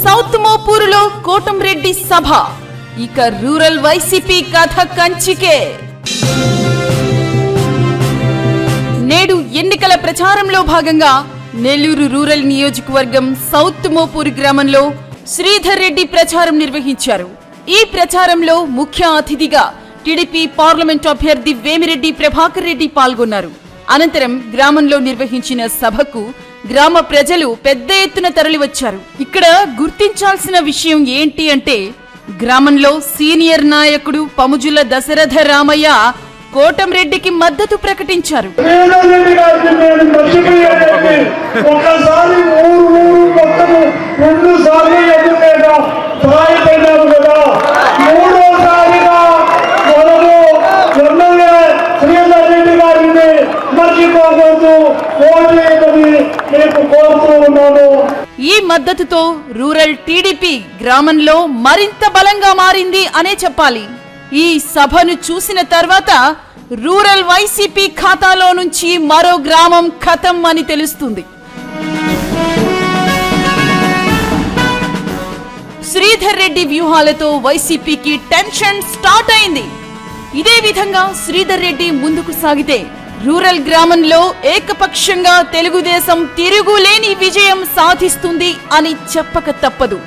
South మోపూరులో Kotamreddy సభ, ఇక rural YCP కథ కంచికే. నేడు ఎన్నికల ప్రచారంలో భాగంగా నెల్లూరు రూరల్ నియోజకవర్గం సౌత్ మోపూరు గ్రామంలో శ్రీధర్ రెడ్డి ప్రచారం నిర్వహించారు. ఈ ప్రచారంలో ముఖ్య అతిథిగా టీడీపీ పార్లమెంట్ అభ్యర్థి వేమిరెడ్డి ప్రభాకర్ రెడ్డి పాల్గొన్నారు. అనంతరం గ్రామంలో నిర్వహించిన సభకు గ్రామ ప్రజలు పెద్ద ఎత్తున తరలివచ్చారు. ఇక్కడ గుర్తించాల్సిన విషయం ఏంటి అంటే, గ్రామంలో సీనియర్ నాయకుడు పముజుల దశరథ రామయ్య కోటంరెడ్డికి మద్దతు ప్రకటించారు. ఈ మద్దతుతో రూరల్ టీడీపీ గ్రామంలో మరింత బలంగా మారింది అనే చెప్పాలి. ఈ సభను చూసిన తర్వాత రూరల్ వైసీపీ ఖాతాలో నుంచి మరో గ్రామం ఖతం అని తెలుస్తుంది. శ్రీధర్ రెడ్డి వ్యూహాలతో వైసీపీకి టెన్షన్ స్టార్ట్ అయింది. ఇదే విధంగా శ్రీధర్ రెడ్డి ముందుకు సాగితే రూరల్ గ్రామంలో ఏకపక్షంగా తెలుగుదేశం తిరుగులేని విజయం సాధిస్తుంది అని చెప్పక తప్పదు.